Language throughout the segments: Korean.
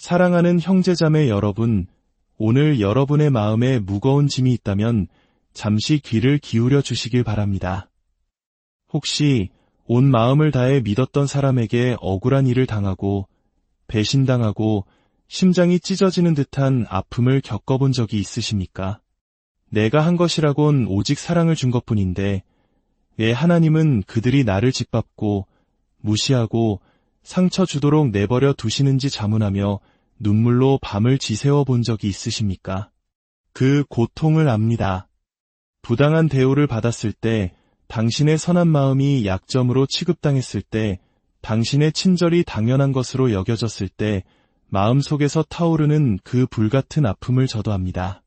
사랑하는 형제자매 여러분, 오늘 여러분의 마음에 무거운 짐이 있다면 잠시 귀를 기울여 주시길 바랍니다. 혹시 온 마음을 다해 믿었던 사람에게 억울한 일을 당하고 배신당하고 심장이 찢어지는 듯한 아픔을 겪어본 적이 있으십니까? 내가 한 것이라곤 오직 사랑을 준 것뿐인데 왜 하나님은 그들이 나를 짓밟고 무시하고 상처 주도록 내버려 두시는지 자문하며 눈물로 밤을 지새워 본 적이 있으십니까? 그 고통을 압니다. 부당한 대우를 받았을 때, 당신의 선한 마음이 약점으로 취급당했을 때, 당신의 친절이 당연한 것으로 여겨졌을 때, 마음속에서 타오르는 그 불같은 아픔을 저도 압니다.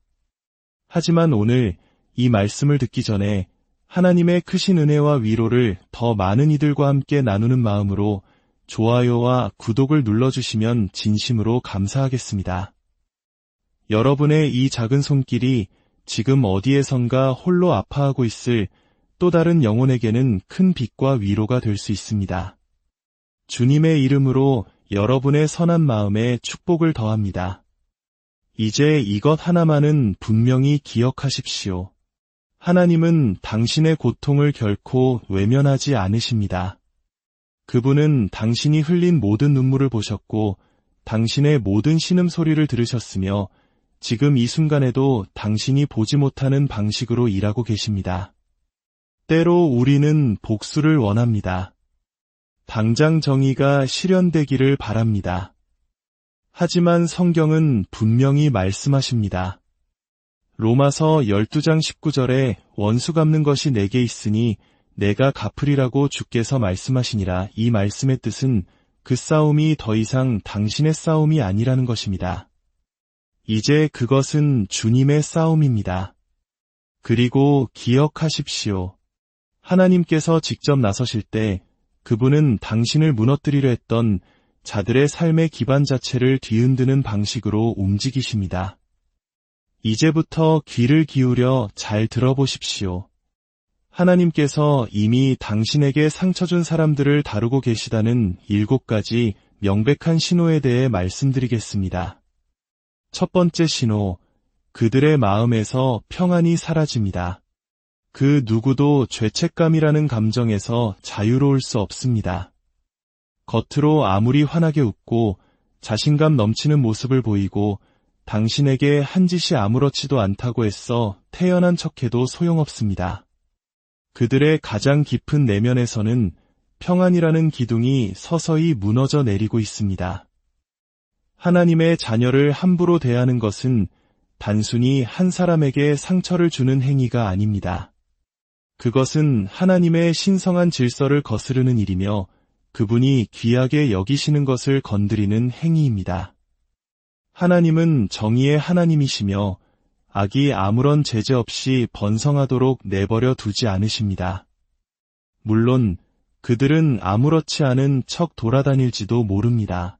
하지만 오늘 이 말씀을 듣기 전에 하나님의 크신 은혜와 위로를 더 많은 이들과 함께 나누는 마음으로 좋아요와 구독을 눌러주시면 진심으로 감사하겠습니다. 여러분의 이 작은 손길이 지금 어디에선가 홀로 아파하고 있을 또 다른 영혼에게는 큰 빛과 위로가 될 수 있습니다. 주님의 이름으로 여러분의 선한 마음에 축복을 더합니다. 이제 이것 하나만은 분명히 기억하십시오. 하나님은 당신의 고통을 결코 외면하지 않으십니다. 그분은 당신이 흘린 모든 눈물을 보셨고 당신의 모든 신음소리를 들으셨으며 지금 이 순간에도 당신이 보지 못하는 방식으로 일하고 계십니다. 때로 우리는 복수를 원합니다. 당장 정의가 실현되기를 바랍니다. 하지만 성경은 분명히 말씀하십니다. 로마서 12장 19절에 원수 갚는 것이 내게 있으니 내가 갚으리라고 주께서 말씀하시니라. 이 말씀의 뜻은 그 싸움이 더 이상 당신의 싸움이 아니라는 것입니다. 이제 그것은 주님의 싸움입니다. 그리고 기억하십시오. 하나님께서 직접 나서실 때 그분은 당신을 무너뜨리려 했던 자들의 삶의 기반 자체를 뒤흔드는 방식으로 움직이십니다. 이제부터 귀를 기울여 잘 들어보십시오. 하나님께서 이미 당신에게 상처 준 사람들을 다루고 계시다는 7가지 명백한 신호에 대해 말씀드리겠습니다. 첫 번째 신호, 그들의 마음에서 평안이 사라집니다. 그 누구도 죄책감이라는 감정에서 자유로울 수 없습니다. 겉으로 아무리 환하게 웃고 자신감 넘치는 모습을 보이고 당신에게 한 짓이 아무렇지도 않다고 애써 태연한 척해도 소용없습니다. 그들의 가장 깊은 내면에서는 평안이라는 기둥이 서서히 무너져 내리고 있습니다. 하나님의 자녀를 함부로 대하는 것은 단순히 한 사람에게 상처를 주는 행위가 아닙니다. 그것은 하나님의 신성한 질서를 거스르는 일이며 그분이 귀하게 여기시는 것을 건드리는 행위입니다. 하나님은 정의의 하나님이시며 악이 아무런 제재 없이 번성하도록 내버려 두지 않으십니다. 물론 그들은 아무렇지 않은 척 돌아다닐지도 모릅니다.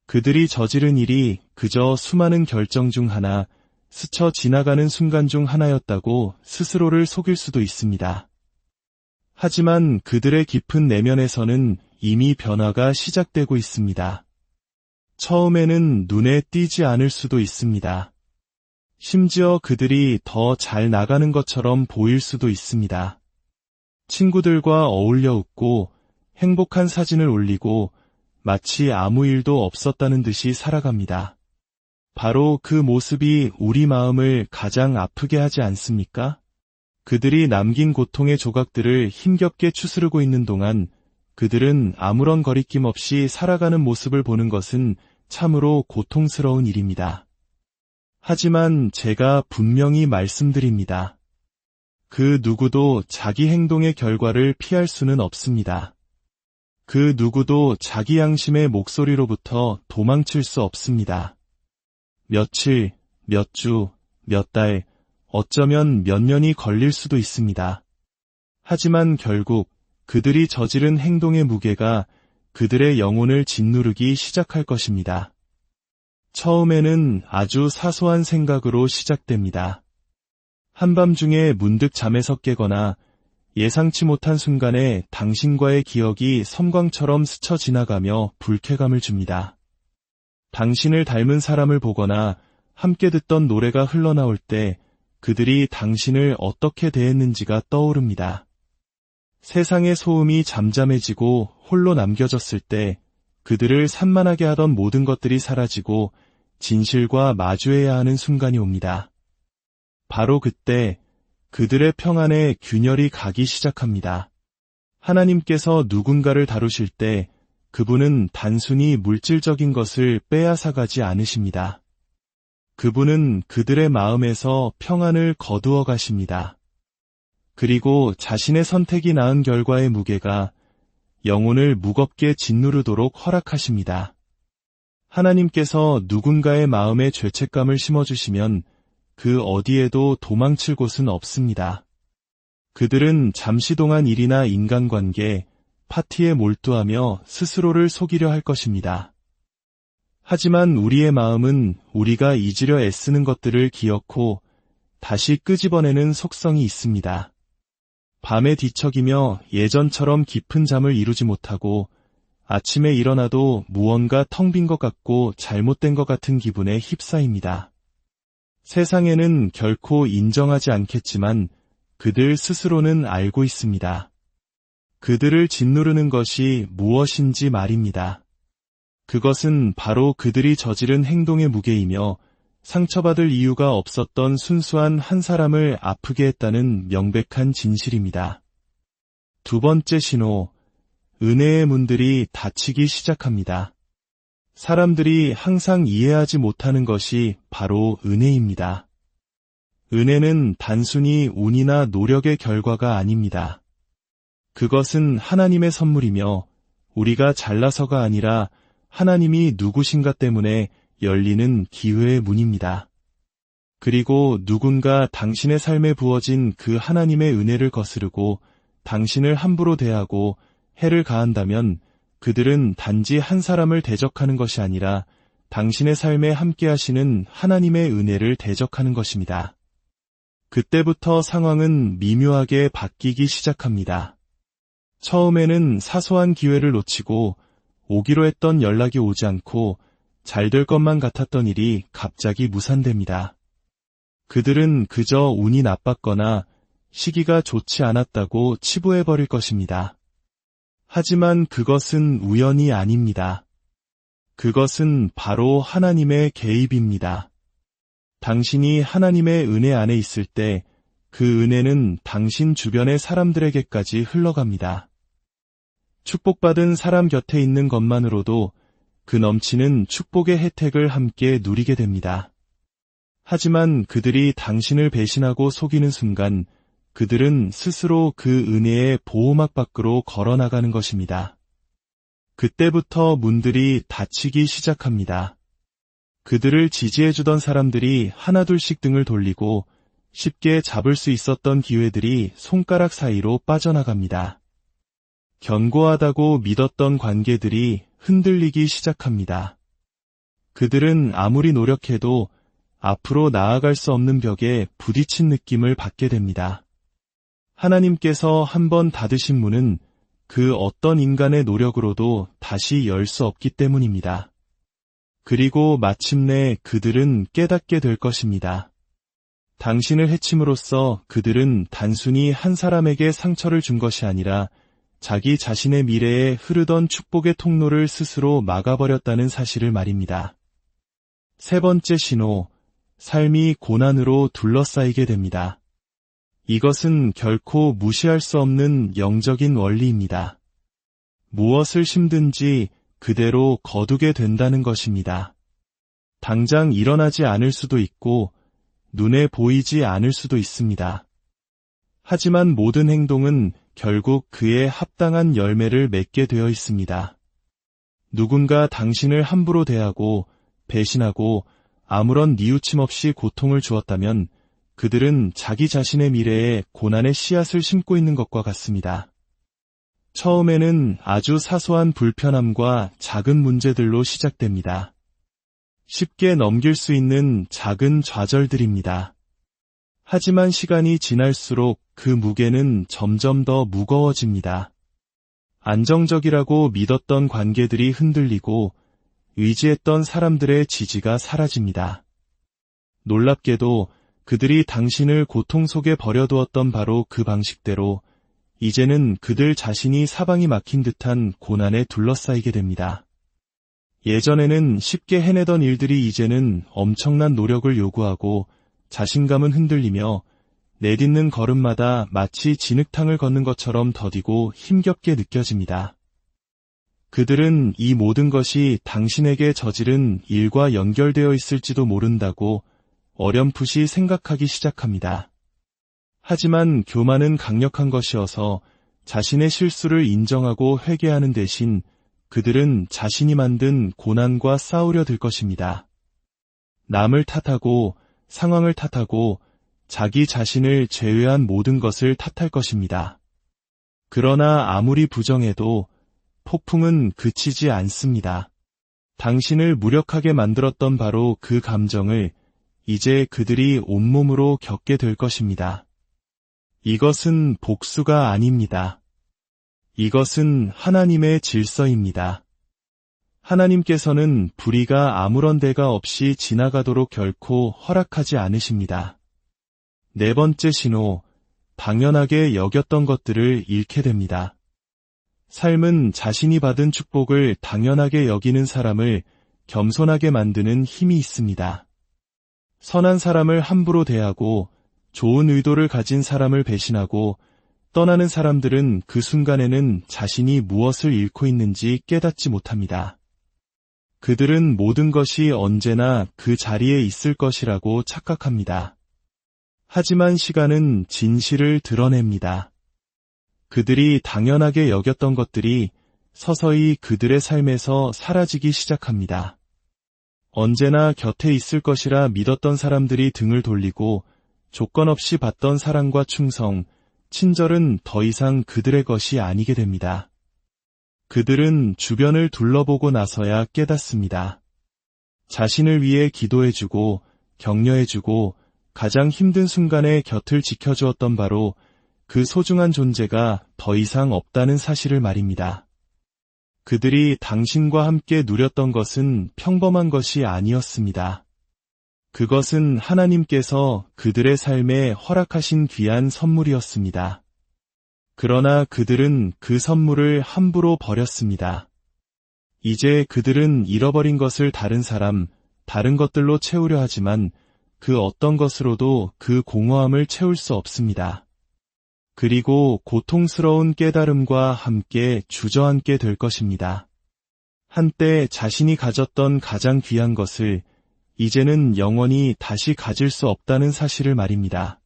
그들이 저지른 일이 그저 수많은 결정 중 하나, 스쳐 지나가는 순간 중 하나였다고 스스로를 속일 수도 있습니다. 하지만 그들의 깊은 내면에서는 이미 변화가 시작되고 있습니다. 처음에는 눈에 띄지 않을 수도 있습니다. 심지어 그들이 더 잘 나가는 것처럼 보일 수도 있습니다. 친구들과 어울려 웃고 행복한 사진을 올리고 마치 아무 일도 없었다는 듯이 살아갑니다. 바로 그 모습이 우리 마음을 가장 아프게 하지 않습니까? 그들이 남긴 고통의 조각들을 힘겹게 추스르고 있는 동안 그들은 아무런 거리낌 없이 살아가는 모습을 보는 것은 참으로 고통스러운 일입니다. 하지만 제가 분명히 말씀드립니다. 그 누구도 자기 행동의 결과를 피할 수는 없습니다. 그 누구도 자기 양심의 목소리로부터 도망칠 수 없습니다. 며칠, 몇 주, 몇 달, 어쩌면 몇 년이 걸릴 수도 있습니다. 하지만 결국 그들이 저지른 행동의 무게가 그들의 영혼을 짓누르기 시작할 것입니다. 처음에는 아주 사소한 생각으로 시작됩니다. 한밤중에 문득 잠에서 깨거나 예상치 못한 순간에 당신과의 기억이 섬광처럼 스쳐 지나가며 불쾌감을 줍니다. 당신을 닮은 사람을 보거나 함께 듣던 노래가 흘러나올 때 그들이 당신을 어떻게 대했는지가 떠오릅니다. 세상의 소음이 잠잠해지고 홀로 남겨졌을 때 그들을 산만하게 하던 모든 것들이 사라지고 진실과 마주해야 하는 순간이 옵니다. 바로 그때 그들의 평안에 균열이 가기 시작합니다. 하나님께서 누군가를 다루실 때 그분은 단순히 물질적인 것을 빼앗아가지 않으십니다. 그분은 그들의 마음에서 평안을 거두어 가십니다. 그리고 자신의 선택이 낳은 결과의 무게가 영혼을 무겁게 짓누르도록 허락하십니다. 하나님께서 누군가의 마음에 죄책감을 심어주시면 그 어디에도 도망칠 곳은 없습니다. 그들은 잠시 동안 일이나 인간관계, 파티에 몰두하며 스스로를 속이려 할 것입니다. 하지만 우리의 마음은 우리가 잊으려 애쓰는 것들을 기억고 다시 끄집어내는 속성이 있습니다. 밤에 뒤척이며 예전처럼 깊은 잠을 이루지 못하고 아침에 일어나도 무언가 텅 빈 것 같고 잘못된 것 같은 기분에 휩싸입니다. 세상에는 결코 인정하지 않겠지만 그들 스스로는 알고 있습니다. 그들을 짓누르는 것이 무엇인지 말입니다. 그것은 바로 그들이 저지른 행동의 무게이며 상처받을 이유가 없었던 순수한 한 사람을 아프게 했다는 명백한 진실입니다. 두 번째 신호, 은혜의 문들이 닫히기 시작합니다. 사람들이 항상 이해하지 못하는 것이 바로 은혜입니다. 은혜는 단순히 운이나 노력의 결과가 아닙니다. 그것은 하나님의 선물이며 우리가 잘나서가 아니라 하나님이 누구신가 때문에 열리는 기회의 문입니다. 그리고 누군가 당신의 삶에 부어진 그 하나님의 은혜를 거스르고 당신을 함부로 대하고 해를 가한다면 그들은 단지 한 사람을 대적하는 것이 아니라 당신의 삶에 함께하시는 하나님의 은혜를 대적하는 것입니다. 그때부터 상황은 미묘하게 바뀌기 시작합니다. 처음에는 사소한 기회를 놓치고 오기로 했던 연락이 오지 않고 잘 될 것만 같았던 일이 갑자기 무산됩니다. 그들은 그저 운이 나빴거나 시기가 좋지 않았다고 치부해버릴 것입니다. 하지만 그것은 우연이 아닙니다. 그것은 바로 하나님의 개입입니다. 당신이 하나님의 은혜 안에 있을 때 그 은혜는 당신 주변의 사람들에게까지 흘러갑니다. 축복받은 사람 곁에 있는 것만으로도 그 넘치는 축복의 혜택을 함께 누리게 됩니다. 하지만 그들이 당신을 배신하고 속이는 순간 그들은 스스로 그 은혜의 보호막 밖으로 걸어나가는 것입니다. 그때부터 문들이 닫히기 시작합니다. 그들을 지지해주던 사람들이 하나둘씩 등을 돌리고 쉽게 잡을 수 있었던 기회들이 손가락 사이로 빠져나갑니다. 견고하다고 믿었던 관계들이 흔들리기 시작합니다. 그들은 아무리 노력해도 앞으로 나아갈 수 없는 벽에 부딪힌 느낌을 받게 됩니다. 하나님께서 한번 닫으신 문은 그 어떤 인간의 노력으로도 다시 열 수 없기 때문입니다. 그리고 마침내 그들은 깨닫게 될 것입니다. 당신을 해침으로써 그들은 단순히 한 사람에게 상처를 준 것이 아니라 자기 자신의 미래에 흐르던 축복의 통로를 스스로 막아버렸다는 사실을 말입니다. 세 번째 신호, 삶이 고난으로 둘러싸이게 됩니다. 이것은 결코 무시할 수 없는 영적인 원리입니다. 무엇을 심든지 그대로 거두게 된다는 것입니다. 당장 일어나지 않을 수도 있고 눈에 보이지 않을 수도 있습니다. 하지만 모든 행동은 결국 그에 합당한 열매를 맺게 되어 있습니다. 누군가 당신을 함부로 대하고 배신하고 아무런 뉘우침 없이 고통을 주었다면 그들은 자기 자신의 미래에 고난의 씨앗을 심고 있는 것과 같습니다. 처음에는 아주 사소한 불편함과 작은 문제들로 시작됩니다. 쉽게 넘길 수 있는 작은 좌절들입니다. 하지만 시간이 지날수록 그 무게는 점점 더 무거워집니다. 안정적이라고 믿었던 관계들이 흔들리고 의지했던 사람들의 지지가 사라집니다. 놀랍게도 그들이 당신을 고통 속에 버려두었던 바로 그 방식대로 이제는 그들 자신이 사방이 막힌 듯한 고난에 둘러싸이게 됩니다. 예전에는 쉽게 해내던 일들이 이제는 엄청난 노력을 요구하고 자신감은 흔들리며 내딛는 걸음마다 마치 진흙탕을 걷는 것처럼 더디고 힘겹게 느껴집니다. 그들은 이 모든 것이 당신에게 저지른 일과 연결되어 있을지도 모른다고 어렴풋이 생각하기 시작합니다. 하지만 교만은 강력한 것이어서 자신의 실수를 인정하고 회개하는 대신 그들은 자신이 만든 고난과 싸우려 들 것입니다. 남을 탓하고 상황을 탓하고 자기 자신을 제외한 모든 것을 탓할 것입니다. 그러나 아무리 부정해도 폭풍은 그치지 않습니다. 당신을 무력하게 만들었던 바로 그 감정을 이제 그들이 온몸으로 겪게 될 것입니다. 이것은 복수가 아닙니다. 이것은 하나님의 질서입니다. 하나님께서는 불의가 아무런 대가 없이 지나가도록 결코 허락하지 않으십니다. 네 번째 신호, 당연하게 여겼던 것들을 잃게 됩니다. 삶은 자신이 받은 축복을 당연하게 여기는 사람을 겸손하게 만드는 힘이 있습니다. 선한 사람을 함부로 대하고 좋은 의도를 가진 사람을 배신하고 떠나는 사람들은 그 순간에는 자신이 무엇을 잃고 있는지 깨닫지 못합니다. 그들은 모든 것이 언제나 그 자리에 있을 것이라고 착각합니다. 하지만 시간은 진실을 드러냅니다. 그들이 당연하게 여겼던 것들이 서서히 그들의 삶에서 사라지기 시작합니다. 언제나 곁에 있을 것이라 믿었던 사람들이 등을 돌리고 조건 없이 받던 사랑과 충성, 친절은 더 이상 그들의 것이 아니게 됩니다. 그들은 주변을 둘러보고 나서야 깨닫습니다. 자신을 위해 기도해주고 격려해주고 가장 힘든 순간에 곁을 지켜주었던 바로 그 소중한 존재가 더 이상 없다는 사실을 말입니다. 그들이 당신과 함께 누렸던 것은 평범한 것이 아니었습니다. 그것은 하나님께서 그들의 삶에 허락하신 귀한 선물이었습니다. 그러나 그들은 그 선물을 함부로 버렸습니다. 이제 그들은 잃어버린 것을 다른 사람, 다른 것들로 채우려 하지만 그 어떤 것으로도 그 공허함을 채울 수 없습니다. 그리고 고통스러운 깨달음과 함께 주저앉게 될 것입니다. 한때 자신이 가졌던 가장 귀한 것을 이제는 영원히 다시 가질 수 없다는 사실을 말입니다.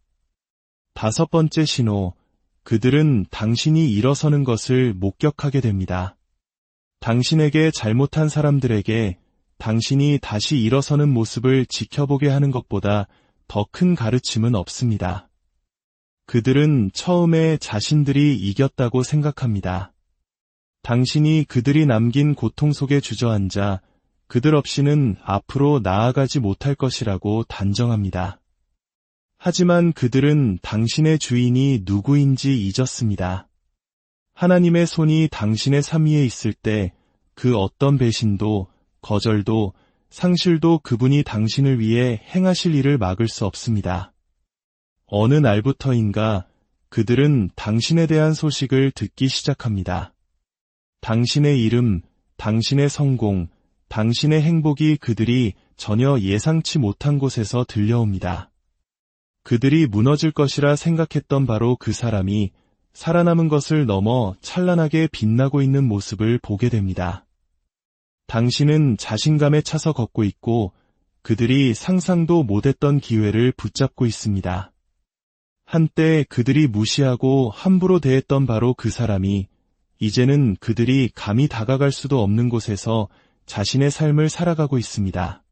다섯 번째 신호, 그들은 당신이 일어서는 것을 목격하게 됩니다. 당신에게 잘못한 사람들에게 당신이 다시 일어서는 모습을 지켜보게 하는 것보다 더 큰 가르침은 없습니다. 그들은 처음에 자신들이 이겼다고 생각합니다. 당신이 그들이 남긴 고통 속에 주저앉아 그들 없이는 앞으로 나아가지 못할 것이라고 단정합니다. 하지만 그들은 당신의 주인이 누구인지 잊었습니다. 하나님의 손이 당신의 삶 위에 있을 때 그 어떤 배신도, 거절도, 상실도 그분이 당신을 위해 행하실 일을 막을 수 없습니다. 어느 날부터인가 그들은 당신에 대한 소식을 듣기 시작합니다. 당신의 이름, 당신의 성공, 당신의 행복이 그들이 전혀 예상치 못한 곳에서 들려옵니다. 그들이 무너질 것이라 생각했던 바로 그 사람이 살아남은 것을 넘어 찬란하게 빛나고 있는 모습을 보게 됩니다. 당신은 자신감에 차서 걷고 있고 그들이 상상도 못했던 기회를 붙잡고 있습니다. 한때 그들이 무시하고 함부로 대했던 바로 그 사람이 이제는 그들이 감히 다가갈 수도 없는 곳에서 자신의 삶을 살아가고 있습니다.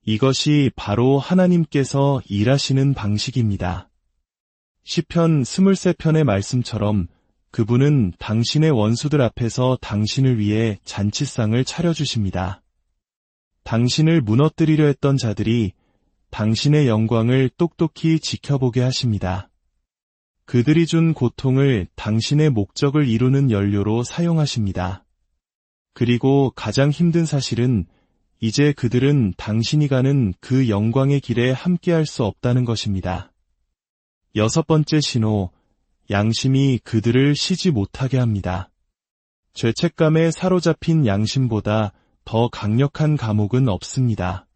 이것이 바로 하나님께서 일하시는 방식입니다. 시편 23편의 말씀처럼 그분은 당신의 원수들 앞에서 당신을 위해 잔치상을 차려주십니다. 당신을 무너뜨리려 했던 자들이 당신의 영광을 똑똑히 지켜보게 하십니다. 그들이 준 고통을 당신의 목적을 이루는 연료로 사용하십니다. 그리고 가장 힘든 사실은 이제 그들은 당신이 가는 그 영광의 길에 함께할 수 없다는 것입니다. 여섯 번째 신호, 양심이 그들을 쉬지 못하게 합니다. 죄책감에 사로잡힌 양심보다 더 강력한 감옥은 없습니다.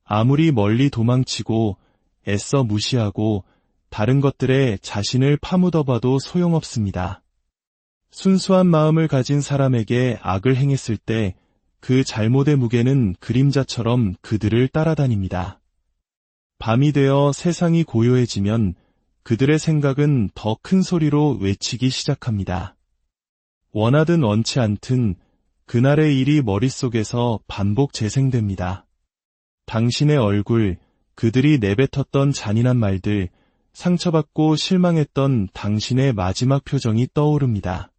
아무리 멀리 도망치고 애써 무시하고 다른 것들에 자신을 파묻어봐도 소용없습니다. 순수한 마음을 가진 사람에게 악을 행했을 때 그 잘못의 무게는 그림자처럼 그들을 따라다닙니다. 밤이 되어 세상이 고요해지면 그들의 생각은 더 큰 소리로 외치기 시작합니다. 원하든 원치 않든 그날의 일이 머릿속에서 반복 재생됩니다. 당신의 얼굴, 그들이 내뱉었던 잔인한 말들, 상처받고 실망했던 당신의 마지막 표정이 떠오릅니다.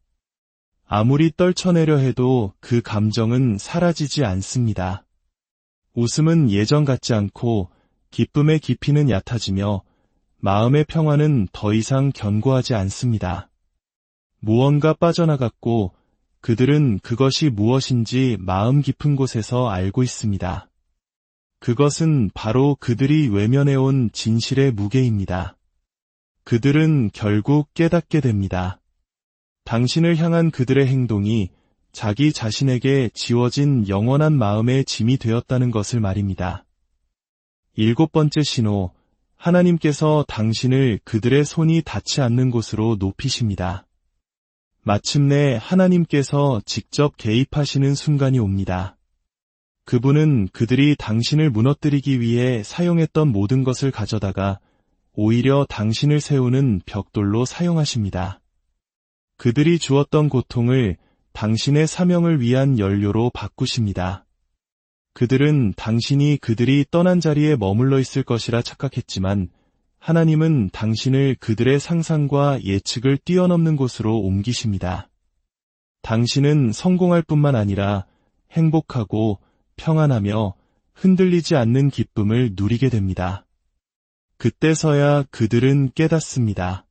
아무리 떨쳐내려 해도 그 감정은 사라지지 않습니다. 웃음은 예전 같지 않고 기쁨의 깊이는 얕아지며 마음의 평화는 더 이상 견고하지 않습니다. 무언가 빠져나갔고 그들은 그것이 무엇인지 마음 깊은 곳에서 알고 있습니다. 그것은 바로 그들이 외면해온 진실의 무게입니다. 그들은 결국 깨닫게 됩니다. 당신을 향한 그들의 행동이 자기 자신에게 지워진 영원한 마음의 짐이 되었다는 것을 말입니다. 일곱 번째 신호, 하나님께서 당신을 그들의 손이 닿지 않는 곳으로 높이십니다. 마침내 하나님께서 직접 개입하시는 순간이 옵니다. 그분은 그들이 당신을 무너뜨리기 위해 사용했던 모든 것을 가져다가 오히려 당신을 세우는 벽돌로 사용하십니다. 그들이 주었던 고통을 당신의 사명을 위한 연료로 바꾸십니다. 그들은 당신이 그들이 떠난 자리에 머물러 있을 것이라 착각했지만 하나님은 당신을 그들의 상상과 예측을 뛰어넘는 곳으로 옮기십니다. 당신은 성공할 뿐만 아니라 행복하고 평안하며 흔들리지 않는 기쁨을 누리게 됩니다. 그때서야 그들은 깨닫습니다.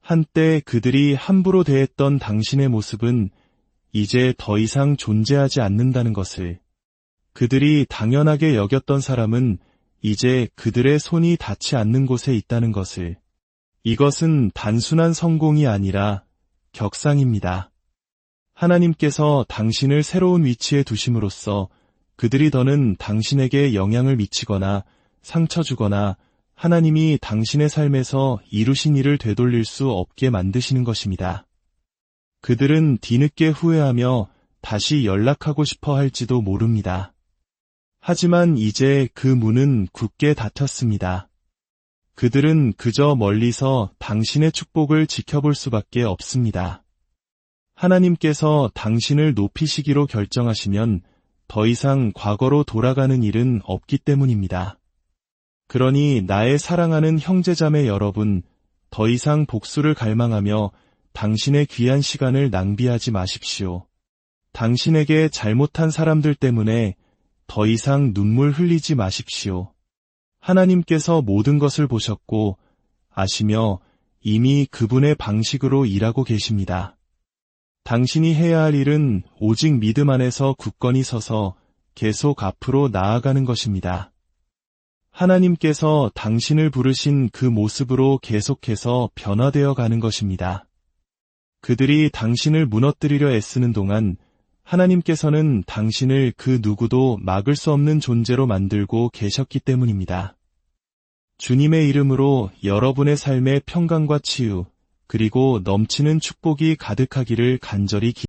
한때 그들이 함부로 대했던 당신의 모습은 이제 더 이상 존재하지 않는다는 것을, 그들이 당연하게 여겼던 사람은 이제 그들의 손이 닿지 않는 곳에 있다는 것을, 이것은 단순한 성공이 아니라 격상입니다. 하나님께서 당신을 새로운 위치에 두심으로써 그들이 더는 당신에게 영향을 미치거나 상처 주거나 하나님이 당신의 삶에서 이루신 일을 되돌릴 수 없게 만드시는 것입니다. 그들은 뒤늦게 후회하며 다시 연락하고 싶어 할지도 모릅니다. 하지만 이제 그 문은 굳게 닫혔습니다. 그들은 그저 멀리서 당신의 축복을 지켜볼 수밖에 없습니다. 하나님께서 당신을 높이시기로 결정하시면 더 이상 과거로 돌아가는 일은 없기 때문입니다. 그러니 나의 사랑하는 형제자매 여러분, 더 이상 복수를 갈망하며 당신의 귀한 시간을 낭비하지 마십시오. 당신에게 잘못한 사람들 때문에 더 이상 눈물 흘리지 마십시오. 하나님께서 모든 것을 보셨고 아시며 이미 그분의 방식으로 일하고 계십니다. 당신이 해야 할 일은 오직 믿음 안에서 굳건히 서서 계속 앞으로 나아가는 것입니다. 하나님께서 당신을 부르신 그 모습으로 계속해서 변화되어 가는 것입니다. 그들이 당신을 무너뜨리려 애쓰는 동안 하나님께서는 당신을 그 누구도 막을 수 없는 존재로 만들고 계셨기 때문입니다. 주님의 이름으로 여러분의 삶의 평강과 치유, 그리고 넘치는 축복이 가득하기를 간절히